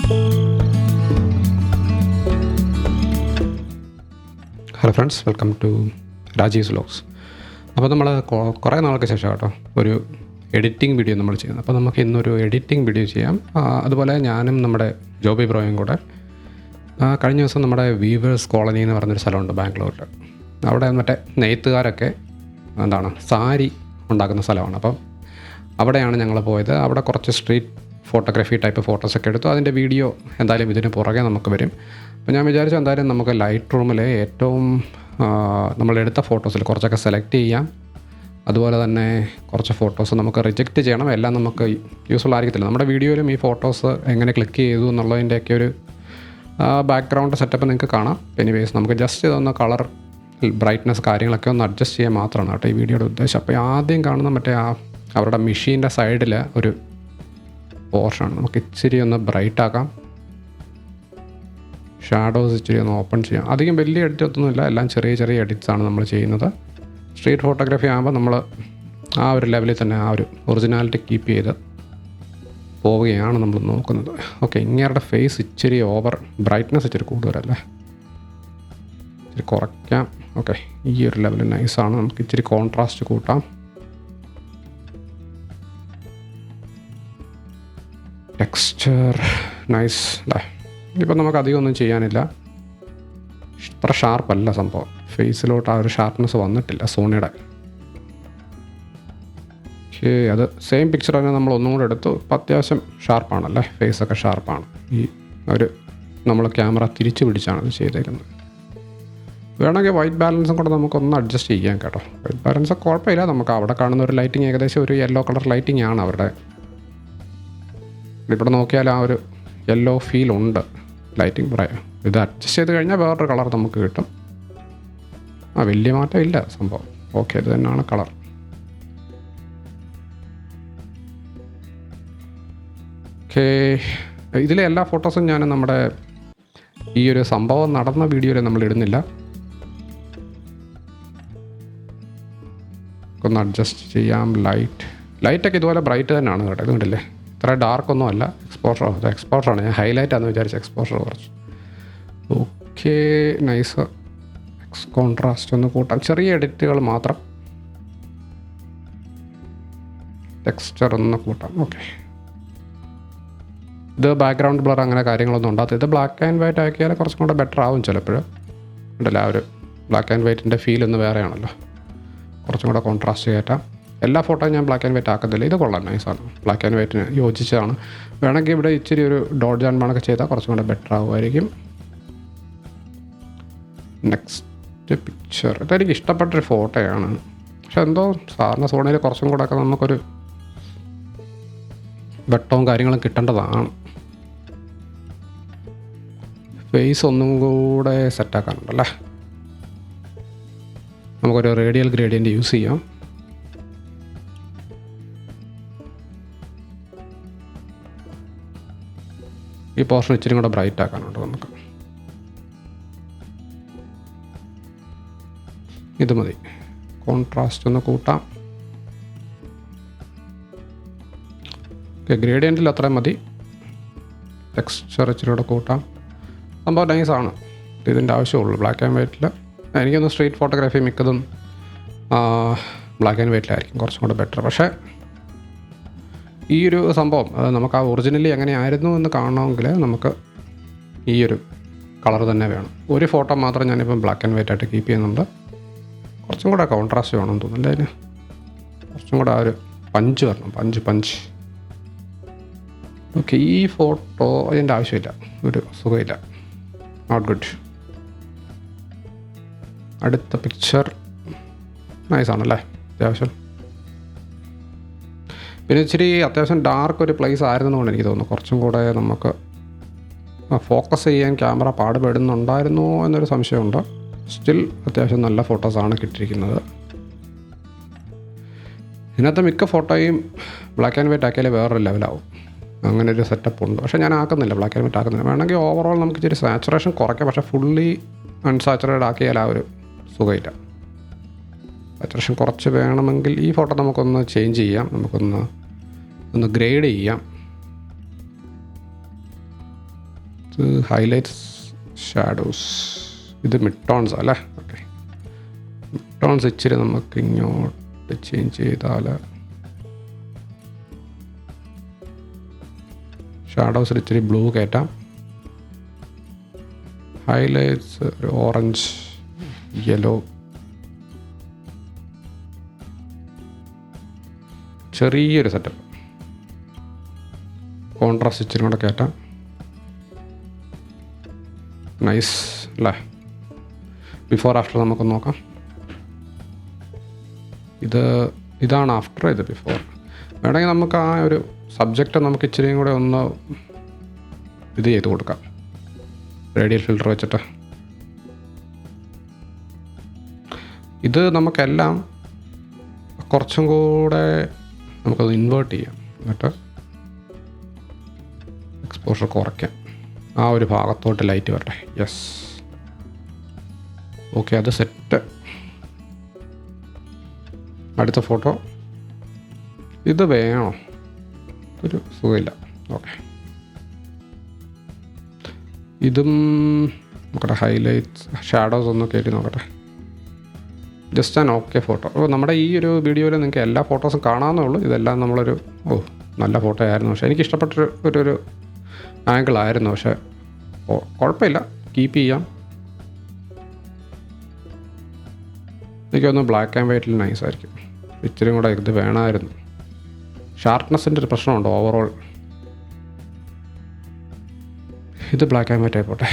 Hello friends, welcome to Rajeev's vlogs. അപ്പോൾ നമ്മൾ കുറേ നാൾക്ക് ശേഷം കേട്ടോ ഒരു എഡിറ്റിംഗ് വീഡിയോ നമ്മൾ ചെയ്യുന്നത്. അപ്പോൾ നമുക്ക് ഇന്നൊരു എഡിറ്റിംഗ് വീഡിയോ ചെയ്യാം. അതുപോലെ ഞാനും നമ്മുടെ ജോബി ബ്രോയും കൂടെ കഴിഞ്ഞ ദിവസം നമ്മുടെ വീവേഴ്സ് കോളനി എന്ന് പറഞ്ഞൊരു സ്ഥലമുണ്ട് ബാംഗ്ലൂരിൽ. അവിടെ മറ്റേ നെയ്ത്തുകാരൊക്കെ സാരി ഉണ്ടാക്കുന്ന സ്ഥലമാണ്. അപ്പം അവിടെയാണ് ഞങ്ങൾ പോയത്. അവിടെ കുറച്ച് സ്ട്രീറ്റ് ഫോട്ടോഗ്രാഫി ടൈപ്പ് ഫോട്ടോസൊക്കെ എടുത്തു. അതിൻ്റെ വീഡിയോ എന്തായാലും ഇതിന് പുറകെ നമുക്ക് വരും. അപ്പോൾ ഞാൻ വിചാരിച്ചു എന്തായാലും നമുക്ക് ലൈറ്റ് റൂമിൽ ഏറ്റവും നമ്മളെടുത്ത ഫോട്ടോസിൽ കുറച്ചൊക്കെ സെലക്ട് ചെയ്യാം. അതുപോലെ തന്നെ കുറച്ച് ഫോട്ടോസ് നമുക്ക് റിജക്റ്റ് ചെയ്യണം. എല്ലാം നമുക്ക് യൂസ്ഫുൾ ആയിരിക്കത്തില്ല. നമ്മുടെ വീഡിയോയിലും ഈ ഫോട്ടോസ് എങ്ങനെ ക്ലിക്ക് ചെയ്തു എന്നുള്ളതിൻ്റെയൊക്കെ ഒരു ബാക്ക്ഗ്രൗണ്ട് സെറ്റപ്പ് നിങ്ങൾക്ക് കാണാം. എനിവേസ് നമുക്ക് ജസ്റ്റ് ഇതൊന്ന് കളർ ബ്രൈറ്റ്നസ് കാര്യങ്ങളൊക്കെ ഒന്ന് അഡ്ജസ്റ്റ് ചെയ്യാൻ മാത്രമാണ് കേട്ടോ ഈ വീഡിയോയുടെ ഉദ്ദേശം. അപ്പോൾ ആദ്യം കാണുന്ന മറ്റേ അവരുടെ മെഷീൻ്റെ സൈഡിൽ ഒരു പോർഷനാണ്. നമുക്ക് ഇച്ചിരി ഒന്ന് ബ്രൈറ്റ് ആക്കാം. ഷാഡോസ് ഇച്ചിരി ഒന്ന് ഓപ്പൺ ചെയ്യാം. അധികം വലിയ എഡിറ്റൊന്നുമില്ല, എല്ലാം ചെറിയ ചെറിയ എഡിറ്റ്സാണ് നമ്മൾ ചെയ്യുന്നത്. സ്ട്രീറ്റ് ഫോട്ടോഗ്രാഫി ആകുമ്പോൾ നമ്മൾ ആ ഒരു ലെവലിൽ തന്നെ ആ ഒരു ഒറിജിനാലിറ്റി കീപ്പ് ചെയ്ത് പോവുകയാണ് നമ്മൾ നോക്കുന്നത്. ഓക്കെ, ഇങ്ങേരുടെ ഫേസ് ഇച്ചിരി ഓവർ ബ്രൈറ്റ്നസ് ഇച്ചിരി കൂടുതലല്ലേ, ഇച്ചിരി കുറയ്ക്കാം. ഓക്കെ, ഈ ഒരു ലെവൽ നൈസാണ്. നമുക്ക് ഇച്ചിരി കോൺട്രാസ്റ്റ് കൂട്ടാം. ടെക്സ്ചർ നൈസ് അല്ലേ. ഇപ്പം നമുക്ക് അധികം ഒന്നും ചെയ്യാനില്ല. ഇത്ര ഷാർപ്പല്ല സംഭവം. ഫേസിലോട്ട് ആ ഒരു ഷാർപ്പ്നെസ് വന്നിട്ടില്ല സോണിയുടെ. ഓക്കെ, അത് സെയിം പിക്ചർ തന്നെ നമ്മൾ ഒന്നും കൂടെ എടുത്തു. ഇപ്പം അത്യാവശ്യം ഷാർപ്പാണല്ലേ, ഫേസൊക്കെ ഷാർപ്പാണ്. ഈ ഒരു നമ്മൾ ക്യാമറ തിരിച്ചു പിടിച്ചാണ് ഇത് ചെയ്തേക്കുന്നത്. വേണമെങ്കിൽ വൈറ്റ് ബാലൻസും കൂടെ നമുക്കൊന്ന് അഡ്ജസ്റ്റ് ചെയ്യാം കേട്ടോ. വൈറ്റ് ബാലൻസ് കുഴപ്പമില്ല. നമുക്ക് അവിടെ കാണുന്ന ഒരു ലൈറ്റിങ് ഏകദേശം ഒരു യെല്ലോ കളർ ലൈറ്റിംഗ് ആണ് അവരുടെ. ഇവിടെ നോക്കിയാൽ ആ ഒരു യെല്ലോ ഫീൽ ഉണ്ട് ലൈറ്റിംഗ് പറയാം. ഇത് അഡ്ജസ്റ്റ് ചെയ്ത് കഴിഞ്ഞാൽ വേറൊരു കളർ നമുക്ക് കിട്ടും. വലിയ മാറ്റം ഇല്ല സംഭവം. ഓക്കെ, ഇത് തന്നെയാണ് കളർ. ഓക്കെ, ഇതിലെ എല്ലാ ഫോട്ടോസും ഞാൻ നമ്മുടെ ഈ ഒരു സംഭവം നടന്ന വീഡിയോയിൽ നമ്മൾ ഇടുന്നില്ല. ഒന്ന് അഡ്ജസ്റ്റ് ചെയ്യാം. ലൈറ്റൊക്കെ ഇതുപോലെ ബ്രൈറ്റ് തന്നെയാണ് കേട്ടോ. ഇത് കണ്ടില്ലേ, ഇത്ര ഡാർക്കൊന്നും അല്ല. എക്സ്പോഷറാണ്. ഞാൻ ഹൈലൈറ്റാണെന്ന് വിചാരിച്ചു എക്സ്പോഷർ കുറച്ച്. Okay, nice. കോൺട്രാസ്റ്റ് ഒന്ന് കൂട്ടാം. ചെറിയ എഡിറ്റുകൾ മാത്രം. ടെക്സ്ചർ ഒന്ന് കൂട്ടാം. ഓക്കെ, ഇത് ബാക്ക്ഗ്രൗണ്ട് ബ്ലർ അങ്ങനെ കാര്യങ്ങളൊന്നും ഉണ്ടാകത്തില്ല. ഇത് ബ്ലാക്ക് ആൻഡ് വൈറ്റ് ആക്കിയാൽ കുറച്ചും കൂടെ ബെറ്റർ ആവും ചിലപ്പോൾ. ഉണ്ടല്ലോ, ആ ഒരു ബ്ലാക്ക് ആൻഡ് വൈറ്റിൻ്റെ ഫീൽ ഒന്ന് വേറെയാണല്ലോ. കുറച്ചും കൂടെ കോൺട്രാസ്റ്റ് കയറ്റാം. എല്ലാ ഫോട്ടോയും ഞാൻ ബ്ലാക്ക് ആൻഡ് വൈറ്റ് ആക്കത്തില്ല. ഇത് കൊള്ളാം, നൈസാണ്. ബ്ലാക്ക് ആൻഡ് വൈറ്റിന് യോജിച്ചതാണ്. വേണമെങ്കിൽ ഇവിടെ ഇച്ചിരി ഒരു ഡോട്ട് ജാൻമാണൊക്കെ ചെയ്താൽ കുറച്ചും കൂടെ ബെറ്റർ ആവുമായിരിക്കും. Next picture. ഇതെനിക്ക് ഇഷ്ടപ്പെട്ടൊരു ഫോട്ടോയാണ്. പക്ഷെ എന്തോ സാധാരണ സോണിയിൽ കുറച്ചും കൂടെ ഒക്കെ നമുക്കൊരു വെട്ടവും കാര്യങ്ങളും കിട്ടേണ്ടതാണ്. ഫേസ് ഒന്നും കൂടെ സെറ്റാക്കാനുണ്ടല്ലേ. നമുക്കൊരു റേഡിയൽ ഗ്രേഡിയൻ്റ് യൂസ് ചെയ്യാം. ഈ പോർഷൻ ഇച്ചിരി കൂടെ ബ്രൈറ്റ് ആക്കാനുണ്ട് നമുക്ക്. ഇത് മതി. കോൺട്രാസ്റ്റ് ഒന്ന് കൂട്ടാം. ഗ്രേഡിയൻറ്റിൽ അത്രയും മതി. ടെക്സ്ചർ ഇച്ചിരി കൂടെ കൂട്ടാം. സംഭവം നൈസാണ്. ഇതിൻ്റെ ആവശ്യമുള്ളൂ ബ്ലാക്ക് ആൻഡ് വൈറ്റിൽ. എനിക്കൊന്ന് സ്ട്രീറ്റ് ഫോട്ടോഗ്രാഫി മിക്കതും ബ്ലാക്ക് ആൻഡ് വൈറ്റിലായിരിക്കും കുറച്ചും കൂടെ ബെറ്റർ. പക്ഷേ ഈ ഒരു സംഭവം നമുക്ക് ആ ഒറിജിനലി എങ്ങനെയായിരുന്നു എന്ന് കാണണമെങ്കിൽ നമുക്ക് ഈ ഒരു കളർ തന്നെ വേണം. ഒരു ഫോട്ടോ മാത്രം ഞാനിപ്പം ബ്ലാക്ക് ആൻഡ് വൈറ്റ് ആയിട്ട് കീപ്പ് ചെയ്യുന്നുണ്ട്. കുറച്ചും കൂടെ കോൺട്രാസ്റ്റ് വേണമെന്ന് തോന്നുന്നു. അതിന് കുറച്ചും കൂടെ ആ ഒരു പഞ്ച് വരണം. പഞ്ച്. ഓക്കെ, ഈ ഫോട്ടോ അതിൻ്റെ ആവശ്യമില്ല, ഒരു സുഖമില്ല. Not good. അടുത്ത പിക്ചർ നൈസാണല്ലേ അത്യാവശ്യം. പിന്നെ ഇച്ചിരി അത്യാവശ്യം ഡാർക്ക് ഒരു പ്ലേസ് ആയിരുന്നുകൊണ്ട് എനിക്ക് തോന്നുന്നു കുറച്ചും കൂടെ നമുക്ക് ഫോക്കസ് ചെയ്യാൻ ക്യാമറ പാടുപെടുന്നുണ്ടായിരുന്നോ എന്നൊരു സംശയമുണ്ട്. സ്റ്റിൽ അത്യാവശ്യം നല്ല ഫോട്ടോസാണ് കിട്ടിയിരിക്കുന്നത്. ഇതിനകത്ത് മിക്ക ഫോട്ടോയും ബ്ലാക്ക് ആൻഡ് വൈറ്റ് ആക്കിയാലേ വേറൊരു ലെവലാവും. അങ്ങനെ ഒരു സെറ്റപ്പ് ഉണ്ട്. പക്ഷേ ഞാൻ ആക്കുന്നില്ല, ബ്ലാക്ക് ആൻഡ് വൈറ്റ് ആക്കുന്നില്ല. വേണമെങ്കിൽ ഓവറോൾ നമുക്ക് ഇച്ചിരി സാച്ചുറേഷൻ കുറയ്ക്കാം. പക്ഷേ ഫുള്ളി അൺസാച്ചുറേറ്റഡ് ആക്കിയാൽ ആ ഒരു സുഖമില്ല. സാച്ചുറേഷൻ കുറച്ച് വേണമെങ്കിൽ ഈ ഫോട്ടോ നമുക്കൊന്ന് ചേഞ്ച് ചെയ്യാം. നമുക്കൊന്ന് ഗ്രേഡ് ചെയ്യാം. ഇത് ഹൈലൈറ്റ്സ്, ഷാഡോസ്, ഇത് മിഡ് ടോൺസ് അല്ലേ? ഓക്കെ, മിഡ് ടോൺസ് ഇച്ചിരി നമുക്ക് ഇങ്ങോട്ട് ചേഞ്ച് ചെയ്താൽ ഷാഡോസിൽ ഇച്ചിരി ബ്ലൂ കയറ്റാം. ഹൈലൈറ്റ്സ് ഒരു ഓറഞ്ച്, യെല്ലോ, ചെറിയൊരു സെറ്റപ്പ്. കോൺട്രാസ്റ്റ് ഇച്ചിരി കൂടെ കയറ്റാം. നൈസ് അല്ലേ? ബിഫോർ ആഫ്റ്റർ നമുക്ക് നോക്കാം. ഇതാണ് ആഫ്റ്റർ, ഇത് ബിഫോർ. വേണമെങ്കിൽ നമുക്ക് ആ ഒരു സബ്ജക്റ്റ് നമുക്ക് ഇച്ചിരിയും കൂടെ ഒന്ന് ഇത് ചെയ്ത് കൊടുക്കാം, റേഡിയൽ ഫിൽറ്റർ വെച്ചിട്ട്. ഇത് നമുക്കെല്ലാം കുറച്ചും കൂടെ നമുക്കത് ഇൻവേർട്ട് ചെയ്യാം, എന്നിട്ട് എക്സ്പോഷർ കുറയ്ക്കാം. ആ ഒരു ഭാഗത്തോട്ട് ലൈറ്റ് വരട്ടെ. യെസ്, ഓക്കെ, അത് സെറ്റ്. അടുത്ത ഫോട്ടോ ഇത് വേണോ? ഒരു സുഖമില്ല. ഓക്കെ, ഇതും നോക്കട്ടെ. ഹൈലൈറ്റ്സ്, ഷാഡോസ് ഒന്ന് കയറ്റി നോക്കട്ടെ. Just an okay photo. അപ്പോൾ നമ്മുടെ ഈ ഒരു വീഡിയോയിൽ നിങ്ങൾക്ക് എല്ലാ ഫോട്ടോസും കാണാമെന്നേ ഉള്ളൂ. ഇതെല്ലാം നമ്മളൊരു നല്ല ഫോട്ടോ ആയിരുന്നു. പക്ഷേ എനിക്ക് ഇഷ്ടപ്പെട്ടൊരു ഒരു ആംഗിൾ ആയിരുന്നു. പക്ഷേ കുഴപ്പമില്ല, കീപ്പ് ചെയ്യാം. എനിക്കൊന്ന് ബ്ലാക്ക് ആൻഡ് വൈറ്റിൽ നൈസായിരിക്കും. ഇച്ചിരി കൂടെ ഇത് വേണമായിരുന്നു. ഷാർപ്നെസ്സിൻ്റെ ഒരു പ്രശ്നമുണ്ട് ഓവറോൾ. ഇത് ബ്ലാക്ക് ആൻഡ് വൈറ്റ് ആയിപ്പോട്ടെ.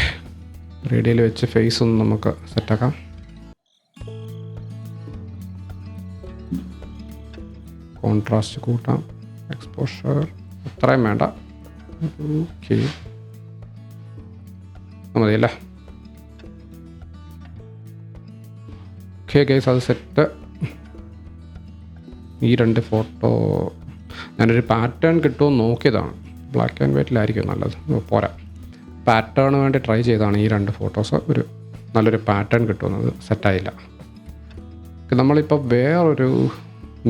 റേഡിയയിൽ വെച്ച് ഫേസ് ഒന്ന് നമുക്ക് സെറ്റാക്കാം. കോൺട്രാസ്റ്റ് കൂട്ടാം. എക്സ്പോഷർ അത്രയും വേണ്ട. ഓക്കെ, മതിയല്ലേ? ഓക്കെ ഗൈസ്, അത് സെറ്റ്. ഈ രണ്ട് ഫോട്ടോ ഞാനൊരു പാറ്റേൺ കിട്ടുമെന്ന് നോക്കിയതാണ്. ബ്ലാക്ക് ആൻഡ് വൈറ്റിലായിരിക്കും നല്ലത്. പോരാ, പാറ്റേൺ വേണ്ടി ട്രൈ ചെയ്തതാണ് ഈ രണ്ട് ഫോട്ടോസ്. ഒരു നല്ലൊരു പാറ്റേൺ കിട്ടുമെന്നത് സെറ്റായില്ല. നമ്മളിപ്പോൾ വേറൊരു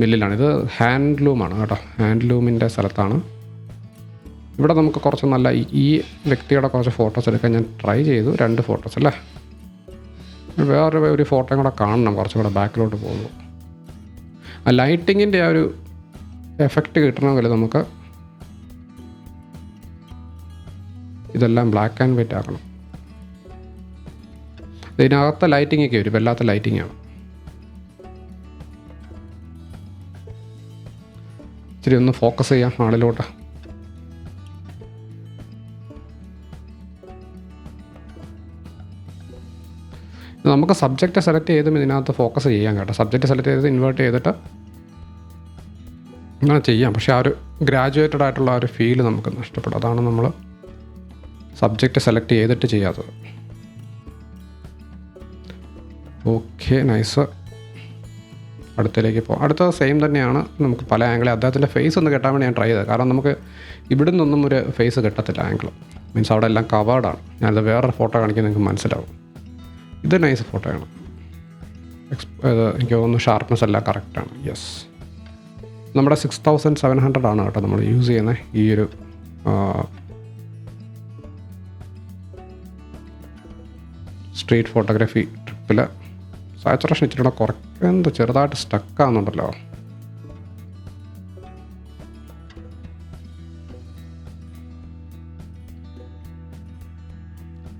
മില്ലിലാണ്. ഇത് ഹാൻഡ്ലൂമാണ് കേട്ടോ. ഹാൻഡ്ലൂമിൻ്റെ സ്ഥലത്താണ്. ഇവിടെ നമുക്ക് കുറച്ച് നല്ല ഈ വ്യക്തിയുടെ കുറച്ച് ഫോട്ടോസ് എടുക്കാൻ ഞാൻ ട്രൈ ചെയ്തു. 2 ഫോട്ടോസ് അല്ലേ? വേറൊരു ഫോട്ടോയും കൂടെ കാണണം കുറച്ചും കൂടെ ബാക്കിലോട്ട് പോകുമ്പോൾ. ആ ലൈറ്റിങ്ങിൻ്റെ ആ ഒരു എഫക്റ്റ് കിട്ടണമെങ്കിൽ നമുക്ക് ഇതെല്ലാം ബ്ലാക്ക് ആൻഡ് വൈറ്റ് ആക്കണം. ഇതിനകത്തെ ലൈറ്റിങ്ങൊക്കെ വരും, വല്ലാത്ത ലൈറ്റിങ്ങാണ്. ഇച്ചിരി ഒന്ന് ഫോക്കസ് ചെയ്യാം ആളിലോട്ട്. നമുക്ക് സബ്ജക്റ്റ് സെലക്ട് ചെയ്തും ഇതിനകത്ത് ഫോക്കസ് ചെയ്യാം കേട്ടോ. സബ്ജക്റ്റ് സെലക്ട് ചെയ്ത് ഇൻവേർട്ട് ചെയ്തിട്ട് അങ്ങനെ ചെയ്യാം. പക്ഷേ ആ ഒരു ഗ്രാജുവേറ്റഡ് ആയിട്ടുള്ള ആ ഒരു ഫീല് നമുക്ക് നഷ്ടപ്പെടും. അതാണ് നമ്മൾ സബ്ജക്റ്റ് സെലക്ട് ചെയ്തിട്ട് ചെയ്യാത്തത്. Okay, nice. അടുത്തതിലേക്ക് പോകാം. അടുത്ത സെയിം തന്നെയാണ്. നമുക്ക് പല ആംഗിൾ അദ്ദേഹത്തിൻ്റെ ഫേസ് ഒന്ന് കെട്ടാൻ വേണ്ടി ഞാൻ ട്രൈ ചെയ്തത്. കാരണം നമുക്ക് ഇവിടെ നിന്നൊന്നും ഒരു ഫേസ് കെട്ടത്തില്ല. ആംഗിൾ മീൻസ് അവിടെ എല്ലാം കവേർഡാണ്. ഞാനത് വേറൊരു ഫോട്ടോ കാണിക്കാൻ നിങ്ങൾക്ക് മനസ്സിലാവും. ഇത് നൈസ് ഫോട്ടോയാണ്. എനിക്ക് തോന്നുന്നു ഷാർപ്നെസ് എല്ലാം കറക്റ്റാണ്. യെസ്, നമ്മുടെ 6700 ആണ് കേട്ടോ നമ്മൾ യൂസ് ചെയ്യുന്നത് ഈ ഒരു സ്ട്രീറ്റ് ഫോട്ടോഗ്രാഫി ട്രിപ്പിൽ. സാച്ചുറേഷൻ ഇച്ചിരി കൂടെ കുറയ്ക്കുന്നത് ചെറുതായിട്ട് സ്റ്റക്കാകുന്നുണ്ടല്ലോ.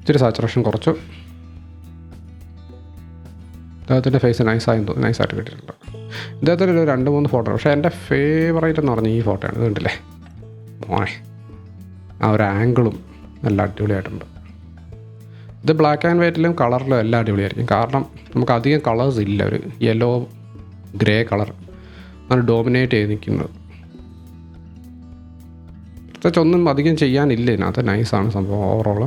ഇച്ചിരി സാച്ചുറേഷൻ കുറച്ചു. ഇദ്ദേഹത്തിൻ്റെ ഫേസ് നൈസായിട്ട് കിട്ടിയിട്ടുണ്ട്. ഇദ്ദേഹത്തിൻ്റെ ഒരു 2-3 ഫോട്ടോ. പക്ഷേ എൻ്റെ ഫേവറേറ്റ് എന്ന് പറഞ്ഞാൽ ഈ ഫോട്ടോയാണ്. ഇത് കണ്ടില്ലേ മോനെ, ആ ഒരു ആംഗിളും എല്ലാം അടിപൊളിയായിട്ടുണ്ട്. ഇത് ബ്ലാക്ക് ആൻഡ് വൈറ്റിലും കളറിലും എല്ലാം അടിപൊളിയായിരിക്കും. കാരണം നമുക്ക് അധികം കളേഴ്സ് ഇല്ല. ഒരു യെല്ലോ ഗ്രേ കളർ ആണ് ഡോമിനേറ്റ് ചെയ്ത് നിൽക്കുന്നത്. പ്രത്യേകിച്ച് ഒന്നും അധികം ചെയ്യാനില്ല ഇതിനകത്ത്. നൈസാണ് സംഭവം ഓവറോൾ.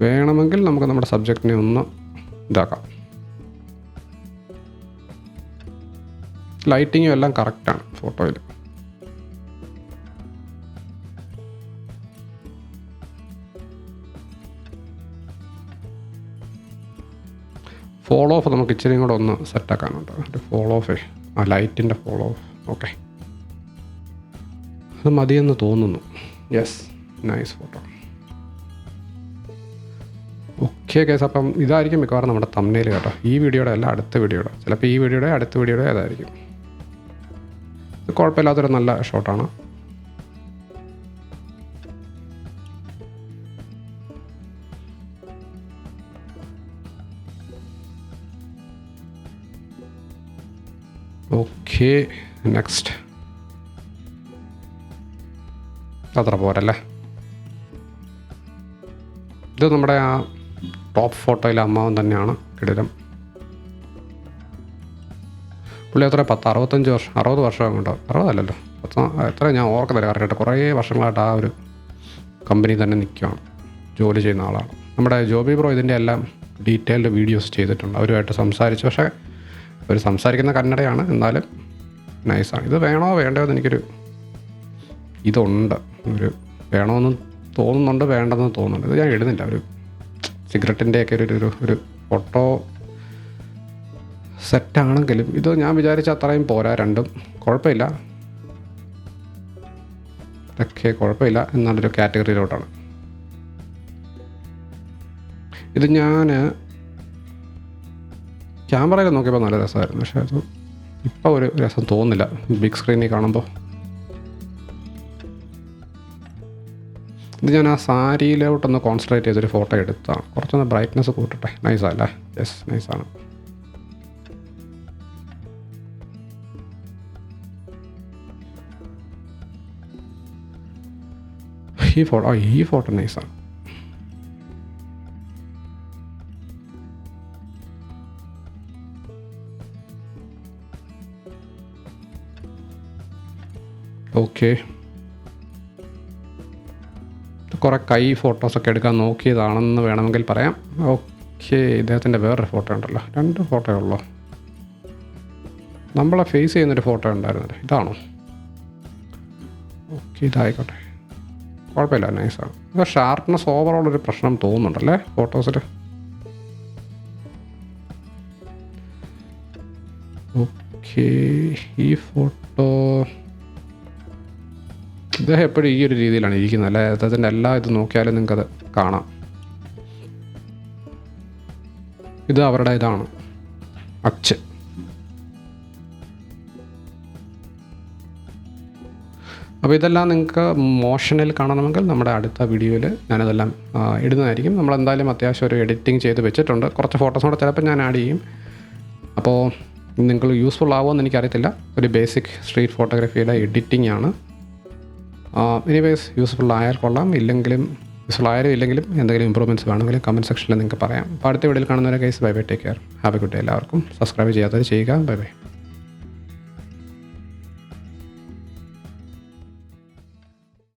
വേണമെങ്കിൽ നമുക്ക് നമ്മുടെ സബ്ജക്റ്റിനെ ഒന്ന് ഇതാക്കാം. ലൈറ്റിങ്ങും എല്ലാം കറക്റ്റാണ് ഫോട്ടോയിൽ. ഫോളോ ഓഫ് നമുക്ക് ഇച്ചിരിയും കൂടെ ഒന്ന് സെറ്റാക്കാനുണ്ട്. ഒരു ഫോളോ ഓഫേ, ആ ലൈറ്റിൻ്റെ ഫോളോ ഓഫ്. ഓക്കെ, അത് മതിയെന്ന് തോന്നുന്നു. Yes, nice photo. Okay case. അപ്പം ഇതായിരിക്കും മിക്കവാറും നമ്മുടെ തംബ്നെയിൽ കേട്ടോ. ഈ വീഡിയോയുടെ അല്ല, അടുത്ത വീഡിയോയുടെ. ചിലപ്പോൾ ഈ വീഡിയോയുടെ അടുത്ത വീഡിയോയുടെ അതായിരിക്കും. ഇത് കുഴപ്പമില്ലാത്തൊരു നല്ല ഷോട്ടാണ്. Okay, next. അത്ര പോരല്ലേ. ഇത് നമ്മുടെ ആ ടോപ്പ് ഫോട്ടോയിലെ അമ്മാവൻ തന്നെയാണ്. കിടിലം. പുള്ളി എത്ര 60 വർഷം കൊണ്ടോ, 60 അല്ലല്ലോ, എത്ര ഞാൻ ഓർക്കുന്നില്ല കറക്റ്റായിട്ട്. കുറേ വർഷങ്ങളായിട്ട് ആ ഒരു കമ്പനി തന്നെ നിൽക്കുകയാണ്, ജോലി ചെയ്യുന്ന ആളാണ്. നമ്മുടെ ജോബി ബ്രോ ഇതിൻ്റെ എല്ലാം ഡീറ്റെയിൽഡ് വീഡിയോസ് ചെയ്തിട്ടുണ്ട്. അവരുമായിട്ട് സംസാരിച്ചു. പക്ഷേ അവർ സംസാരിക്കുന്ന കന്നഡയാണ്, എന്നാലും നൈസാണ്. ഇത് വേണോ വേണ്ടോ എന്ന് എനിക്കൊരു ഇതുണ്ട്. ഒരു വേണമെന്ന് തോന്നുന്നുണ്ട്, വേണ്ടെന്ന് തോന്നുന്നുണ്ട്. ഇത് ഞാൻ ഇടുന്നില്ല. ഒരു സിഗരറ്റിൻ്റെയൊക്കെ ഒരു ഫോട്ടോ സെറ്റാണെങ്കിലും ഇത് ഞാൻ വിചാരിച്ച അത്രയും പോരാ. രണ്ടും കുഴപ്പമില്ല, ഇതൊക്കെ കുഴപ്പമില്ല എന്നുള്ളൊരു കാറ്റഗറിയിലോട്ടാണ്. ഇത് ഞാൻ ക്യാമറയിൽ നോക്കിയപ്പോൾ നല്ല രസമായിരുന്നു. പക്ഷേ അത് ഇപ്പോൾ ഒരു രസം തോന്നുന്നില്ല ബിഗ് സ്ക്രീനിൽ കാണുമ്പോൾ. ഇത് ഞാൻ ആ സാരിയിലോട്ടൊന്ന് കോൺസെൻട്രേറ്റ് ചെയ്തൊരു ഫോട്ടോ എടുത്താണ്. കുറച്ചൊന്ന് ബ്രൈറ്റ്നെസ് കൂട്ടട്ടെ. നൈസല്ലേ? യെസ്, നൈസാണ്. ഈ ഫോട്ടോ നൈസാണ്. ഓക്കെ, കുറേ കൈ ഫോട്ടോസൊക്കെ എടുക്കാൻ നോക്കിയതാണെന്ന് വേണമെങ്കിൽ പറയാം. ഓക്കെ, ഇദ്ദേഹത്തിൻ്റെ വേറൊരു ഫോട്ടോ ഉണ്ടല്ലോ. 2 ഫോട്ടോ ഉള്ളോ? നമ്മളെ ഫേസ് ചെയ്യുന്നൊരു ഫോട്ടോ ഉണ്ടായിരുന്നല്ലോ. ഇതാണോ? ഓക്കെ, ഇതായിക്കോട്ടെ, കുഴപ്പമില്ല, നൈസാണ്. ഇത് ഷാർപ്നെസ് ഓവറോളൊരു പ്രശ്നം തോന്നുന്നുണ്ടല്ലേ ഫോട്ടോസിൽ. ഓക്കെ, ഈ ഫോട്ടോ ഇദ്ദേഹം എപ്പോഴും ഈ ഒരു രീതിയിലാണ് ഇരിക്കുന്നത് അല്ലേ. അദ്ദേഹത്തിൻ്റെ എല്ലാ ഇത് നോക്കിയാലും നിങ്ങൾക്കത് കാണാം. ഇത് അവരുടെ ഇതാണ്, അച്ച്. അപ്പോൾ ഇതെല്ലാം നിങ്ങൾക്ക് മോഷനിൽ കാണണമെങ്കിൽ നമ്മുടെ അടുത്ത വീഡിയോയിൽ ഞാനതെല്ലാം ഇടുന്നതായിരിക്കും. നമ്മളെന്തായാലും അത്യാവശ്യം ഒരു എഡിറ്റിംഗ് ചെയ്ത് വെച്ചിട്ടുണ്ട്. കുറച്ച് ഫോട്ടോസ് കൂടെ ചിലപ്പോൾ ഞാൻ ആഡ് ചെയ്യും. അപ്പോൾ നിങ്ങൾക്ക് യൂസ്ഫുൾ ആവുമെന്ന് എനിക്കറിയത്തില്ല. ഒരു ബേസിക് സ്ട്രീറ്റ് ഫോട്ടോഗ്രാഫിയുടെ എഡിറ്റിംഗ് ആണ്. എനിവേസ് യൂസ്ഫുൾ ആയാൽ കൊള്ളാം. യൂസ്ഫുൾ ആയാലും ഇല്ലെങ്കിലും എന്തെങ്കിലും ഇമ്പ്രൂവ്മെൻറ്റ്സ് വേണമെങ്കിലും കമൻറ്റ് സെക്ഷനിൽ നിങ്ങൾക്ക് പറയാം. അപ്പോൾ അടുത്ത വീഡിയോയിൽ കാണുന്നവരെ guys, bye bye, take care, have A good day. എല്ലാവർക്കും സബ്സ്ക്രൈബ് ചെയ്യാത്തവർ ചെയ്യുക. Bye bye.